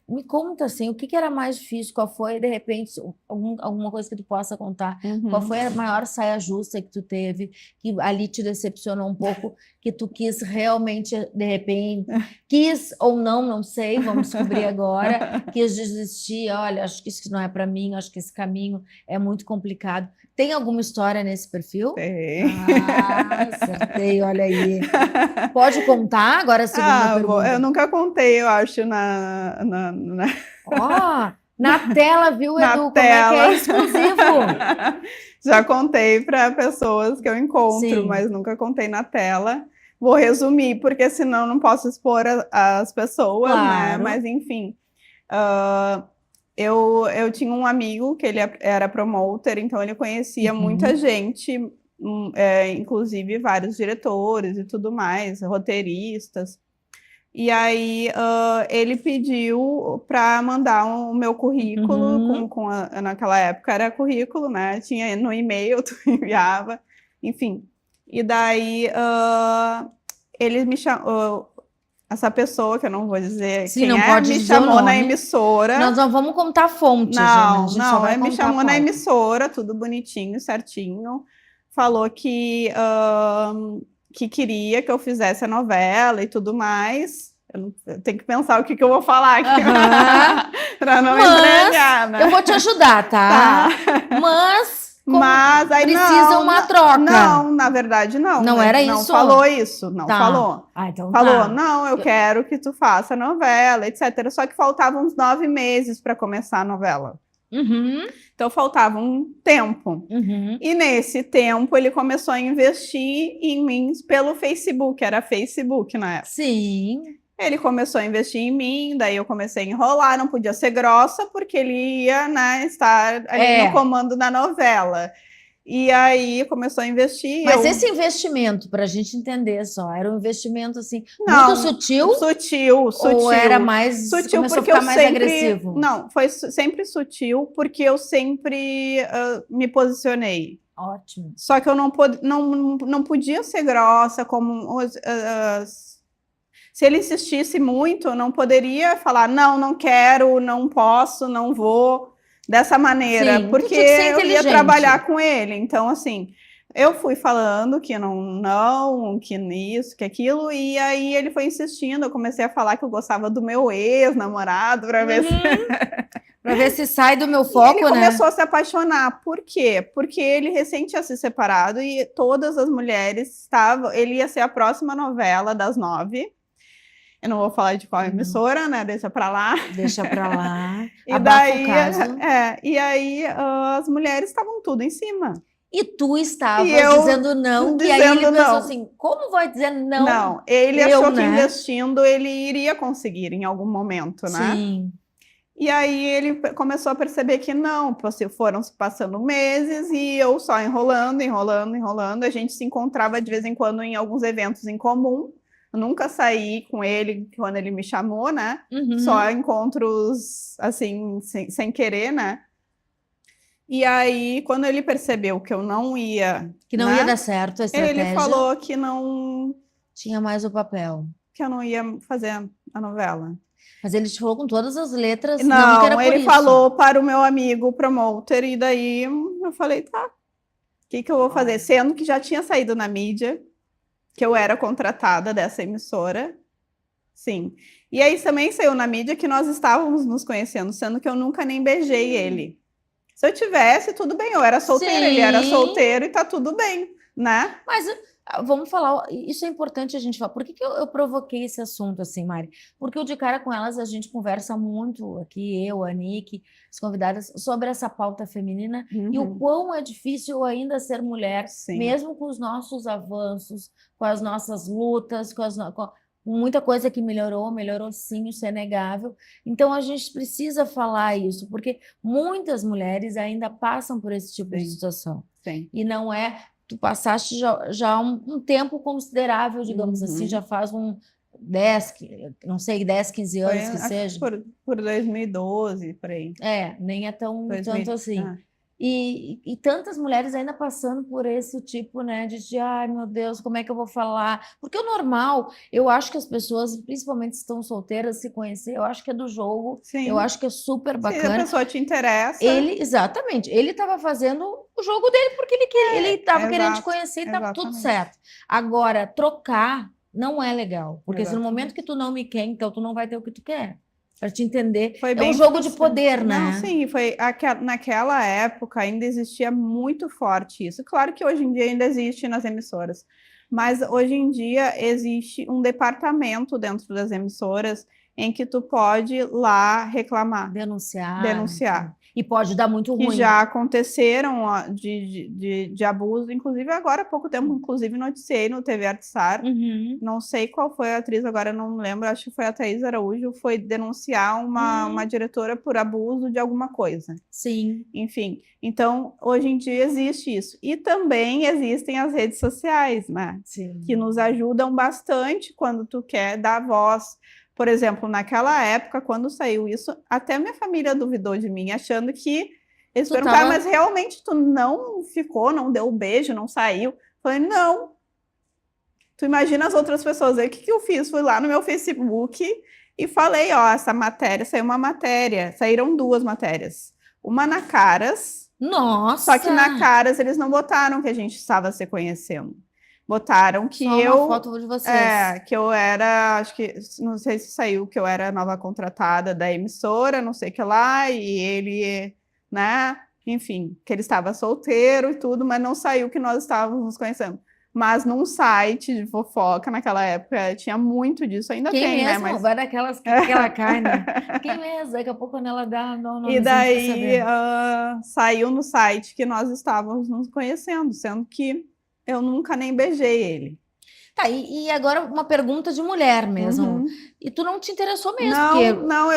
me conta assim, o que era mais difícil? Qual foi, de repente, alguma coisa que tu possa contar? Qual foi a maior saia justa que tu teve, que ali te decepcionou um pouco, que tu quis realmente, de repente, quis ou não sei, vamos descobrir agora, quis desistir, olha, acho que isso não é para mim, acho que esse caminho é muito complicado. Tem alguma história nesse perfil? Tem. Acertei, olha aí. Pode contar agora a segunda pergunta? Eu nunca contei, eu acho, na tela, viu, na Edu? tela. Como é que é exclusivo? Já contei para pessoas que eu encontro, Sim. mas nunca contei na tela. Vou resumir, porque senão não posso expor as pessoas, né? Claro. Mas, enfim, eu tinha um amigo que ele era promoter, então ele conhecia muita gente, inclusive vários diretores e tudo mais, roteiristas. E aí ele pediu para mandar o meu currículo, naquela época era currículo, né? Tinha no e-mail, tu enviava, enfim. E daí ele me chamou, essa pessoa, que eu não vou dizer Sim, quem não é, pode me dizer o chamou na nome. emissora. Nós não vamos contar fontes, né? A gente só vai Ele me contar a chamou na pauta. emissora, tudo bonitinho, certinho. Falou que queria que eu fizesse a novela e tudo mais. Eu tenho que pensar o que eu vou falar aqui para não entregar, né? Eu vou te ajudar, tá? Mas aí precisa uma troca. Não, na verdade não. Não era isso? Não falou isso, não falou. Então falou, não, eu quero que tu faça a novela, etc. Só que faltavam uns 9 meses para começar a novela. Então faltava um tempo. E nesse tempo ele começou a investir em mim pelo Facebook, era Facebook na época. Sim. Ele começou a investir em mim, daí eu comecei a enrolar, não podia ser grossa, porque ele ia, né, estar ali no comando da novela. E aí começou a investir. Mas esse investimento, para a gente entender só, era um investimento assim, muito sutil? Sutil. Ou era mais sutil, começou porque a ficar mais agressivo? Não, foi sempre sutil, porque eu sempre me posicionei. Ótimo. Só que eu não podia ser grossa, como se ele insistisse muito, eu não poderia falar, não quero, não posso, não vou, dessa maneira, Sim, porque eu ia trabalhar com ele. Então, assim, eu fui falando que que isso, que aquilo, e aí ele foi insistindo, eu comecei a falar que eu gostava do meu ex-namorado, para ver se... Para ver se sai do meu E foco, ele né? começou a se apaixonar. Por quê? Porque ele recém tinha se separado e todas as mulheres estavam. Ele ia ser a próxima novela das 9. Eu não vou falar de qual Não. emissora, né? Deixa pra lá. Deixa para lá, E abafa o daí, caso. as mulheres estavam tudo em cima. E tu estavas E eu dizendo não, que aí dizendo ele pensou não. assim, como vai dizer não? Não, ele Eu, achou que né? investindo ele iria conseguir em algum momento, né? Sim. E aí ele começou a perceber que não, foram se passando meses e eu só enrolando, enrolando, enrolando. A gente se encontrava de vez em quando em alguns eventos em comum. Eu nunca saí com ele quando ele me chamou, né? Uhum. Só encontros assim, sem querer, né? E aí, quando ele percebeu que eu não ia, Que não né? ia dar certo a estratégia. Ele falou que não, Tinha mais o papel. que eu não ia fazer a novela. Mas ele te falou com todas as letras, não que era Não, por ele isso. falou para o meu amigo promoter, e daí eu falei, tá, o que eu vou fazer? Sendo que já tinha saído na mídia, que eu era contratada dessa emissora. Sim. E aí também saiu na mídia que nós estávamos nos conhecendo, sendo que eu nunca nem beijei ele. Se eu tivesse, tudo bem, eu era solteira, ele era Sim. solteiro e tá tudo bem, né? Mas vamos falar, isso é importante a gente falar. Por que eu provoquei esse assunto assim, Mari? Porque o De Cara com Elas a gente conversa muito aqui, eu, a Nick, as convidadas, sobre essa pauta feminina e o quão é difícil ainda ser mulher, Sim. mesmo com os nossos avanços, com as nossas lutas, com muita coisa que melhorou sim, isso é negável. Então a gente precisa falar isso, porque muitas mulheres ainda passam por esse tipo de Sim. situação. Sim. E não é. Tu passaste já um tempo considerável, digamos assim, já faz 10, não sei, 10, 15 anos Foi, que acho seja. por 2012, por aí. Nem é tanto 2000, assim. E tantas mulheres ainda passando por esse tipo, né, ai meu Deus, como é que eu vou falar? Porque o normal, eu acho que as pessoas, principalmente se estão solteiras, se conhecer, eu acho que é do jogo, Sim. eu acho que é super Se a bacana. pessoa te interessa. Exatamente, ele estava fazendo o jogo dele porque ele estava querendo te conhecer e estava tudo certo. Agora, trocar não é legal, porque se no momento que tu não me quer, então tu não vai ter o que tu quer. Para te entender, Foi é bem um jogo de frustrante. poder, né? Não, sim, naquela época ainda existia muito forte isso. Claro que hoje em dia ainda existe nas emissoras, mas hoje em dia existe um departamento dentro das emissoras em que tu pode ir lá reclamar, denunciar. E pode dar muito Que ruim. já aconteceram de abuso, inclusive agora há pouco tempo, inclusive noticiei no TV Artsar. Não sei qual foi a atriz, agora não lembro, acho que foi a Thaís Araújo, foi denunciar uma diretora por abuso de alguma coisa. Sim. Enfim, então hoje em dia existe isso. E também existem as redes sociais, né? Sim. Que nos ajudam bastante quando tu quer dar voz. Por exemplo, naquela época, quando saiu isso, até minha família duvidou de mim, achando que eles perguntaram, mas realmente tu não ficou, não deu beijo, não saiu? Eu falei, não. Tu imagina as outras pessoas aí, o que eu fiz? Fui lá no meu Facebook e falei, ó, essa matéria, saiu uma matéria, saíram 2 matérias. Uma na Caras. Nossa! Só que na Caras eles não botaram que a gente estava se conhecendo. Botaram que só uma foto de vocês. que eu era, acho que, não sei se saiu, que eu era nova contratada da emissora, não sei o que lá, e ele, né, enfim, que ele estava solteiro e tudo, mas não saiu que nós estávamos nos conhecendo. Mas num site de fofoca, naquela época, tinha muito disso, ainda Quem tem, mesmo? né? Mas... Vai daquelas que ela cai, né? Quem mesmo? Daqui a pouco quando ela dá o E daí saiu no site que nós estávamos nos conhecendo, sendo que eu nunca nem beijei ele. Tá, e agora uma pergunta de mulher mesmo. E tu não te interessou mesmo? Não,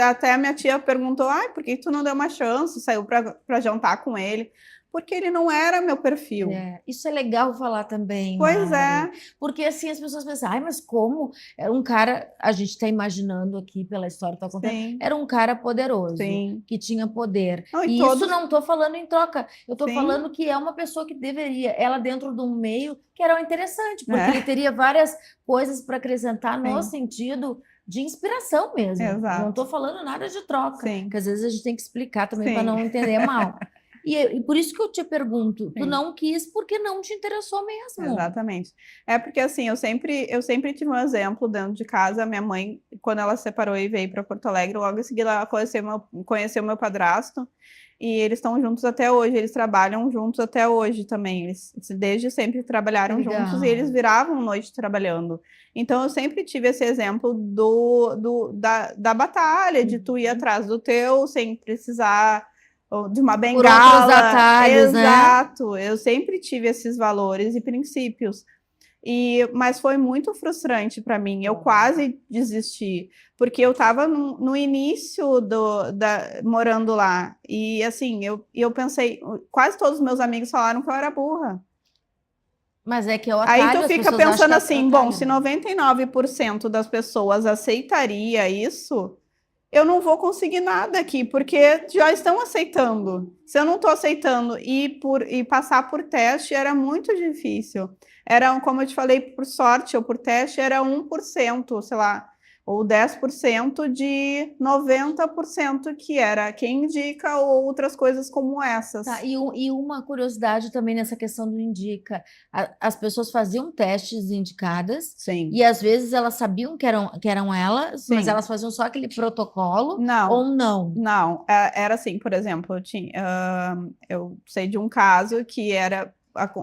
até a minha tia perguntou, por que tu não deu uma chance, saiu para jantar com ele? Porque ele não era meu perfil. Isso é legal falar também, Pois Mari. Porque assim as pessoas pensam, mas como? Era um cara, a gente está imaginando aqui pela história que está contando, era um cara poderoso, que tinha poder. Não, e isso não estou falando em troca, eu estou falando que é uma pessoa que deveria, ela dentro de um meio que era interessante, porque ele teria várias coisas para acrescentar no sentido de inspiração mesmo. Exato. Não estou falando nada de troca, porque às vezes a gente tem que explicar também para não entender mal. E por isso que eu te pergunto, tu Sim. não quis porque não te interessou mesmo. Exatamente. É porque assim, eu sempre tive um exemplo dentro de casa. Minha mãe, quando ela se separou e veio para Porto Alegre, logo em seguida ela conheceu meu padrasto e eles estão juntos até hoje. Eles trabalham juntos até hoje também. Eles desde sempre trabalharam juntos e eles Legal. viravam noite trabalhando. Então eu sempre tive esse exemplo da batalha, de tu ir Uhum. atrás do teu sem precisar ou de uma Por outros bengala. atalhos, né? Exato. Eu sempre tive esses valores e princípios. Mas foi muito frustrante para mim. Eu quase desisti, porque eu estava no início morando lá. E assim, eu pensei, quase todos os meus amigos falaram que eu era burra. Mas é que é o Aí tu atalho, as fica pessoas acham que pensando é assim, bom, atalho, se né? 99% das pessoas aceitaria isso, eu não vou conseguir nada aqui, porque já estão aceitando. Se eu não estou aceitando e passar por teste, era muito difícil. Era, como eu te falei, por sorte ou por teste, era 1%, sei lá, ou 10% de 90% que era quem indica ou outras coisas como Tá, essas. e uma curiosidade também nessa questão do indica. As pessoas faziam testes indicadas Sim, e às vezes elas sabiam que eram elas, mas sim. elas faziam só aquele protocolo Não, ou não. não. Era assim, por exemplo, eu sei de um caso que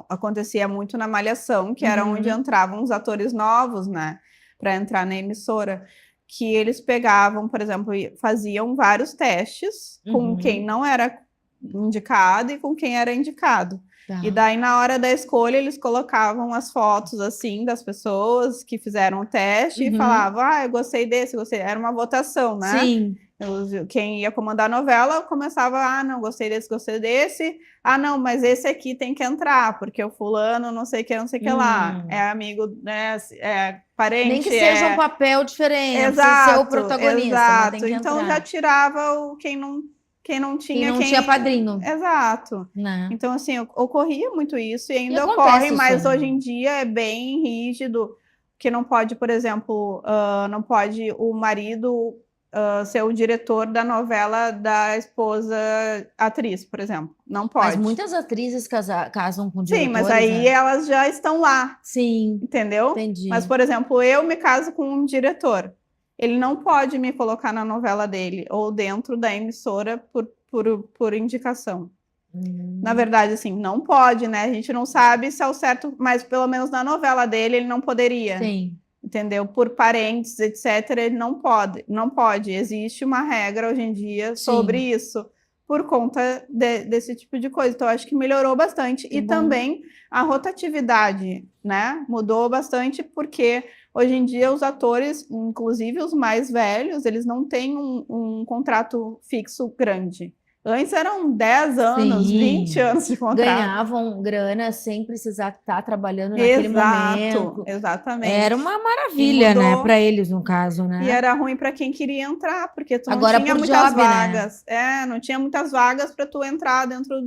acontecia muito na Malhação, que era onde Uhum, entravam os atores novos, né, para entrar na emissora, que eles pegavam, por exemplo, e faziam vários testes com quem uhum, não era indicado e com quem era indicado. E tá. daí, na hora da escolha, eles colocavam as fotos assim das pessoas que fizeram o teste e Uhum, falavam: Ah, eu gostei desse, gostei. Era uma votação, né? sim. Quem ia comandar a novela começava, não, gostei desse. Ah, não, mas esse aqui tem que entrar, porque o fulano não sei o que lá. É Hum. amigo, né? É Nem que parente, seja um é. papel diferente, não precisa ser o Exato, protagonista, mas tem exato. que Então já entrar. tirava quem não Quem tinha não tinha quem. padrinho, Exato. né? Então, assim, ocorria muito isso e E ainda ocorre, acontece isso mas hoje ainda. em dia é bem rígido, que não pode, por exemplo, não pode o marido ser o diretor da novela da esposa atriz, por exemplo. Não Mas pode. muitas atrizes casam com Sim, mas diretores, aí né? elas já estão lá, Sim, entendeu? Mas, entendi. por exemplo, eu me caso com um diretor. Ele não pode me colocar na novela dele ou dentro da emissora por indicação. Na Hum, verdade, assim, não pode, né? A gente não sabe se é o certo, mas pelo menos na novela dele ele não poderia, sim, entendeu? Por parentes, etc., ele não pode, não pode. Existe uma regra hoje em dia sobre sim. isso, por conta desse tipo de coisa. Então, acho que melhorou bastante. Que E bom. também a rotatividade, né? Mudou bastante, porque hoje em dia os atores, inclusive os mais velhos, eles não têm um contrato fixo grande. Antes eram 10 anos, 20 Sim. anos de contrato. Ganhavam grana sem precisar estar trabalhando naquele Exato, momento. Era exatamente. uma E maravilha, né? Para mudou. eles, no caso, E né? era ruim para quem queria entrar, porque tu não Agora tinha por muitas job, né? vagas. Não tinha muitas vagas para tu entrar dentro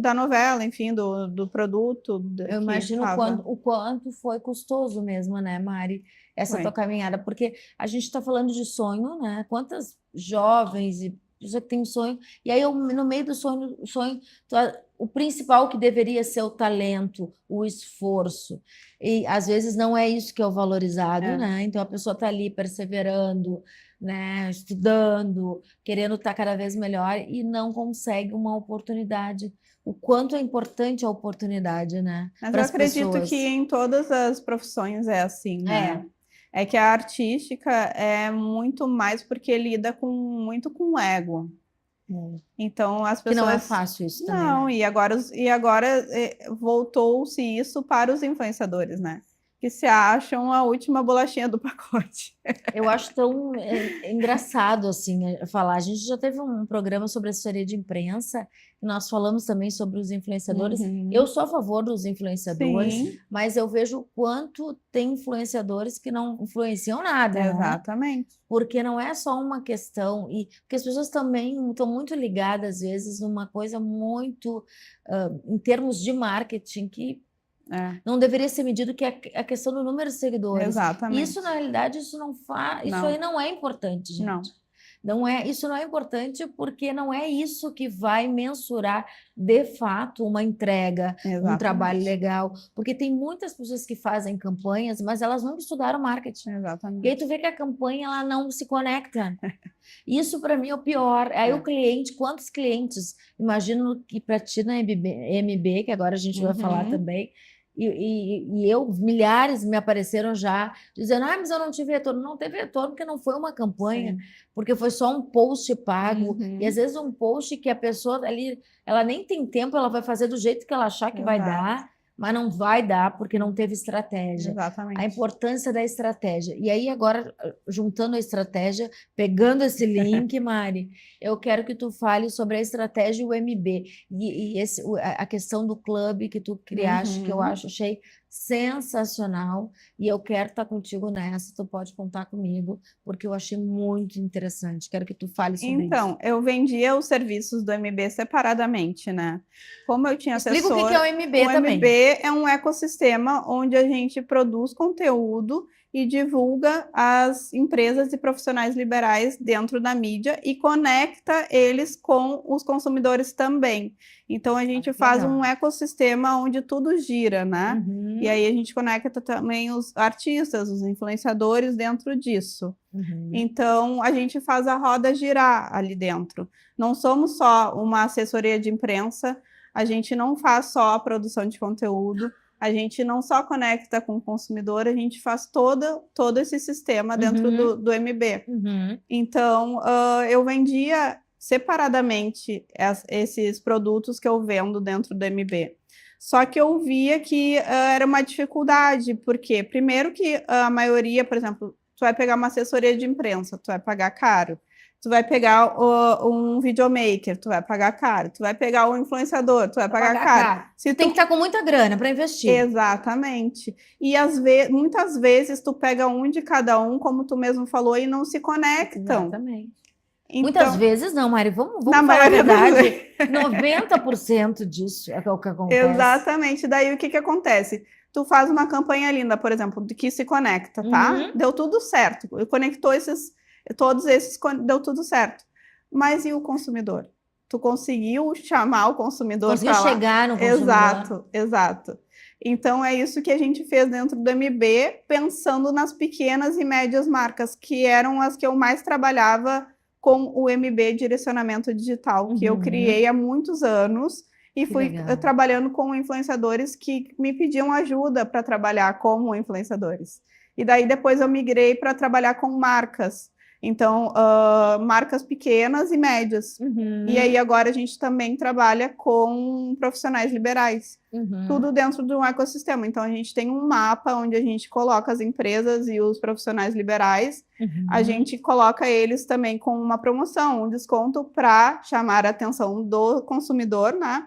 da novela, enfim, do produto Eu que imagino estava. o quanto foi custoso mesmo, né, Mari, essa tua Foi. caminhada, porque a gente está falando de sonho, né? Quantas jovens e pessoas que têm um sonho, e aí no meio do sonho, o principal que deveria ser o talento, o esforço, e às vezes não é isso que é o valorizado, É. né? Então a pessoa está ali perseverando, né? Estudando, querendo estar cada vez melhor e não consegue uma oportunidade o quanto é importante a oportunidade, né, Mas para eu as acredito que pessoas. em todas as profissões é assim, né? É, É que a artística é muito mais porque lida muito com o ego. é. Então as Que não é pessoas fácil isso também, não, né? e agora voltou-se isso para os influenciadores, né? Que se acham a última bolachinha do pacote. Eu acho tão engraçado assim falar. A gente já teve um programa sobre assessoria de imprensa, e nós falamos também sobre os influenciadores. Eu Uhum. sou a favor dos influenciadores, Sim, mas eu vejo o quanto tem influenciadores que não influenciam nada, né? exatamente. Porque não é só uma questão, e porque as pessoas também estão muito ligadas, às vezes, numa coisa muito, em termos de marketing, que É, não deveria ser medido, que é a questão do número de seguidores. E isso, na exatamente. realidade, isso não faz, isso aí Não, não é importante, não. gente. Isso não é importante porque não é isso que vai mensurar de fato uma entrega, um trabalho Exatamente. legal, porque tem muitas pessoas que fazem campanhas, mas elas não estudaram marketing. E aí Exatamente. tu vê que a campanha ela não se conecta. Isso para mim é o pior. Aí o cliente, quantos clientes? Imagino que para ti na MB, que agora a gente vai falar Uhum. também, milhares me apareceram já dizendo: mas eu não tive retorno. Não teve retorno porque não foi uma campanha, Sim. porque foi só um post pago. E às Uhum. vezes um post que a pessoa ali, ela nem tem tempo, ela vai fazer do jeito que ela achar que vai Exato. dar, mas não vai dar porque não teve estratégia. A Exatamente. importância da estratégia. E aí, agora, juntando a estratégia, pegando esse link, Mari, eu quero que tu fale sobre a estratégia e o MB. A questão do clube que tu criaste, que eu Uhum. achei sensacional. E eu quero estar contigo nessa, tu pode contar comigo, porque eu achei muito interessante. Quero que tu fale sobre isso. Então, eu vendia os serviços do MB separadamente, né? Como eu tinha Explica o que é o assessora, o MB também. MB é um ecossistema onde a gente produz conteúdo e divulga as empresas e profissionais liberais dentro da mídia e conecta eles com os consumidores também. Então, a gente faz Legal. um ecossistema onde tudo gira, né? E aí a gente conecta também os artistas, os influenciadores dentro disso. Então, a gente faz a roda girar ali dentro. Não somos só uma assessoria de imprensa, a gente não faz só a produção de conteúdo, a gente não só conecta com o consumidor, a gente faz todo esse sistema dentro do MB. Então, eu vendia separadamente esses produtos que eu vendo dentro do MB. Só que eu via que era uma dificuldade, porque primeiro que a maioria, por exemplo, tu vai pegar uma assessoria de imprensa, tu vai pagar caro. Tu vai pegar um videomaker, tu vai pagar caro. Tu vai pegar um influenciador, tu vai Para pagar pagar caro. caro. Se Tu tem que tu... estar com muita grana para investir. Exatamente. E muitas vezes tu pega um de cada um, como tu mesmo falou, e não se conectam. Exatamente. Muitas Então, vezes não, Mari, vamos na falar a maioria das vezes. verdade. 90% disso é o que acontece. Exatamente. Daí o que que acontece? Tu faz uma campanha linda, por exemplo, de que se conecta, tá? Deu tudo certo. Conectou todos esses, deu tudo certo. Mas e o consumidor? Tu conseguiu chamar o consumidor Conseguiu para lá? chegar no consumidor. Exato, exato. Então é isso que a gente fez dentro do MB, pensando nas pequenas e médias marcas, que eram as que eu mais trabalhava com o MB Direcionamento Digital, que eu criei há muitos anos e Que fui legal. trabalhando com influenciadores que me pediam ajuda para trabalhar como influenciadores. E daí depois eu migrei para trabalhar com marcas. Então, marcas pequenas e médias. E aí agora a gente também trabalha com profissionais liberais. Tudo dentro de um ecossistema. Então, a gente tem um mapa onde a gente coloca as empresas e os profissionais liberais. A gente coloca eles também com uma promoção, um desconto para chamar a atenção do consumidor, né?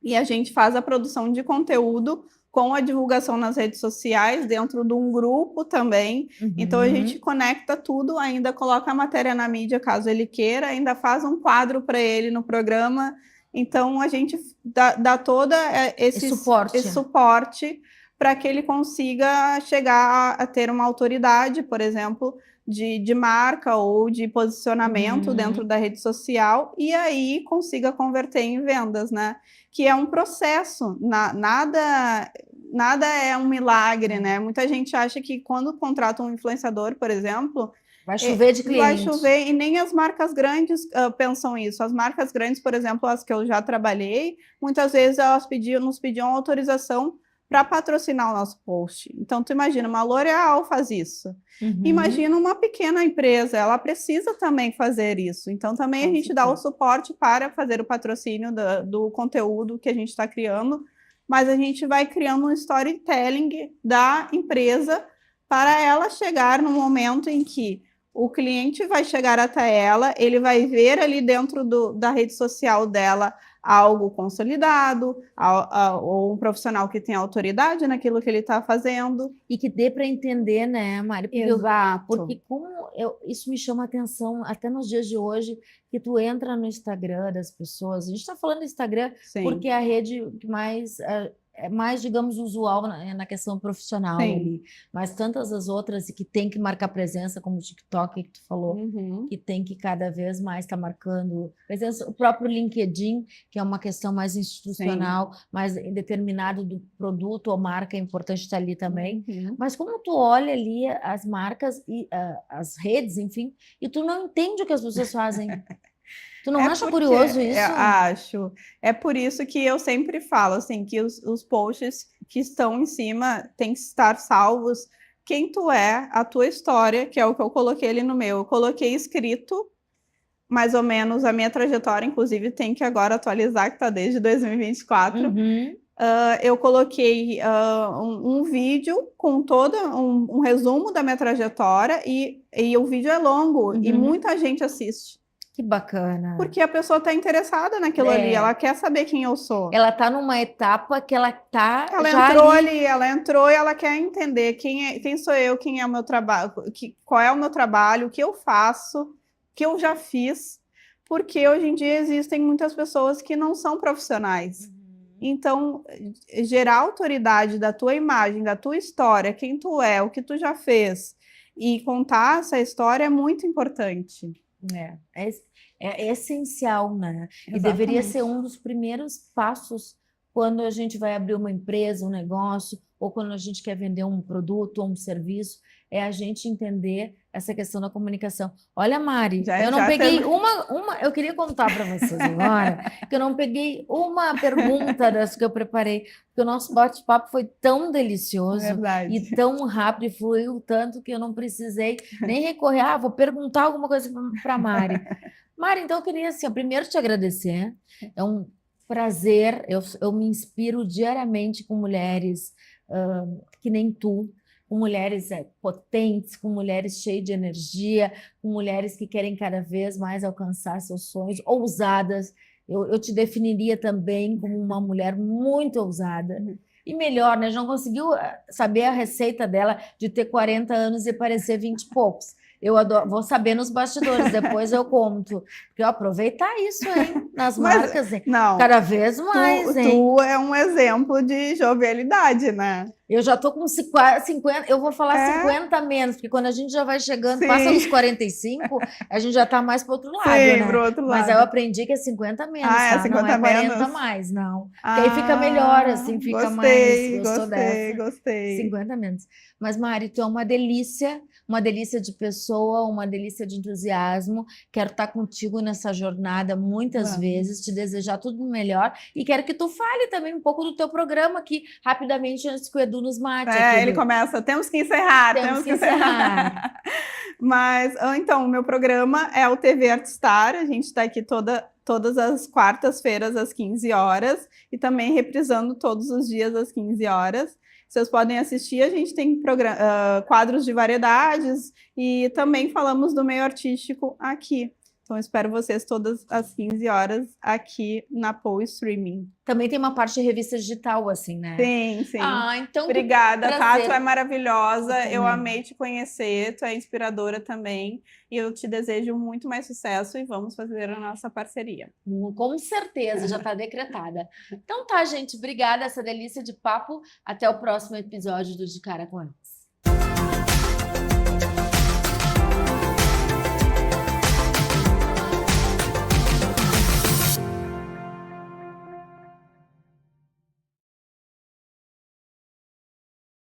E a gente faz a produção de conteúdo com a divulgação nas redes sociais, dentro de um grupo também. Então, a gente conecta tudo, ainda coloca a matéria na mídia, caso ele queira, ainda faz um quadro para ele no programa. Então, a gente dá todo esse suporte para que ele consiga chegar a ter uma autoridade, por exemplo, de marca ou de posicionamento dentro da rede social, e aí consiga converter em vendas, né? Que é um processo, nada é um milagre, né? Muita gente acha que quando contrata um influenciador, por exemplo, vai chover de cliente. Vai chover, e nem as marcas grandes pensam isso. As marcas grandes, por exemplo, as que eu já trabalhei, muitas vezes elas nos pediam autorização para patrocinar o nosso post. Então, tu imagina, uma L'Oréal faz isso. Imagina uma pequena empresa, ela precisa também fazer isso. Então, também a gente dá o suporte para fazer o patrocínio do conteúdo que a gente está criando, mas a gente vai criando um storytelling da empresa para ela chegar no momento em que o cliente vai chegar até ela, ele vai ver ali dentro da rede social dela algo consolidado, ou um profissional que tem autoridade naquilo que ele está fazendo. E que dê para entender, né, Mari? Exato. Porque isso me chama a atenção, até nos dias de hoje, que tu entra no Instagram das pessoas. A gente está falando do Instagram porque é a rede que mais é mais, digamos, usual na questão profissional Sim. ali. Mas tantas as outras que tem que marcar presença, como o TikTok que tu falou, Uhum. que tem que cada vez mais estar marcando presença. O próprio LinkedIn, que é uma questão mais institucional, mais determinado do produto ou marca, é importante estar ali também. Uhum. Mas como tu olha ali as marcas e as redes, enfim, e tu não entende o que as pessoas fazem. Tu não É acha porque curioso eu isso? acho, é por isso que eu sempre falo assim que os posts que estão em cima têm que estar salvos. Quem tu é, a tua história, que é o que eu coloquei ali no meu. Eu coloquei escrito mais ou menos a minha trajetória, inclusive tem que agora atualizar, que está desde 2024. Uhum. Eu coloquei um vídeo com todo um resumo da minha trajetória e o vídeo é longo e Uhum. muita gente assiste. Que bacana. Porque a pessoa está interessada naquilo ali, ela quer saber quem eu sou. Ela está numa etapa que ela está Ela já entrou ali. ali, ela entrou e ela quer entender quem sou eu, quem é o meu trabalho, qual é o meu trabalho, o que eu faço, o que eu já fiz, porque hoje em dia existem muitas pessoas que não são profissionais. Então, gerar autoridade da tua imagem, da tua história, quem tu é, o que tu já fez, e contar essa história é muito importante. É essencial, né? E Exatamente. deveria ser um dos primeiros passos quando a gente vai abrir uma empresa, um negócio, ou quando a gente quer vender um produto ou um serviço, é a gente entender essa questão da comunicação. Olha, Mari, eu não peguei eu queria contar para vocês agora que eu não peguei uma pergunta das que eu preparei, porque o nosso bate-papo foi tão delicioso Verdade. e tão rápido e fluiu tanto que eu não precisei nem recorrer, vou perguntar alguma coisa para Mari. Mari, então eu queria assim, primeiro te agradecer. É um prazer. Eu me inspiro diariamente com mulheres que nem tu, com mulheres potentes, com mulheres cheias de energia, com mulheres que querem cada vez mais alcançar seus sonhos, ousadas. Eu te definiria também como uma mulher muito ousada. E melhor, né? Já não conseguiu saber a receita dela de ter 40 anos e parecer 20 e poucos. Eu adoro, vou saber nos bastidores, depois eu conto. Porque eu aproveitar isso, hein? Nas marcas, hein? Não, Cada vez mais, hein? tu é um exemplo de jovialidade, né? Eu já estou com 50, eu vou falar 50 menos, porque quando a gente já vai chegando, Sim. passa dos 45, a gente já está mais para o outro lado, Sim, né? pro outro Mas lado. eu aprendi que é 50 menos, É tá? 50 Não é 40 menos? mais, não. Porque aí fica melhor, assim, fica mais. Gostou dessa? Gostei. 50 menos. Mas, Mari, tu é uma delícia de pessoa, uma delícia de entusiasmo. Quero estar contigo nessa jornada muitas vezes, te desejar tudo melhor e quero que tu fale também um pouco do teu programa aqui, rapidamente, antes que o Edu nos mate. Ele começa, temos que encerrar. Temos que encerrar. Mas, então, o meu programa é o TV Artstar, a gente está aqui todas as quartas-feiras às 15 horas e também reprisando todos os dias às 15 horas. Vocês podem assistir, a gente tem quadros de variedades e também falamos do meio artístico aqui. Então, espero vocês todas às 15 horas aqui na Pou Streaming. Também tem uma parte de revista digital, assim, né? Sim, sim. Então, obrigada, tá? Tu é maravilhosa. Eu amei te conhecer, tu é inspiradora também. E eu te desejo muito mais sucesso e vamos fazer a nossa parceria. Com certeza, já está decretada. Então tá, gente. Obrigada, essa delícia de papo. Até o próximo episódio do De Cara com Elas.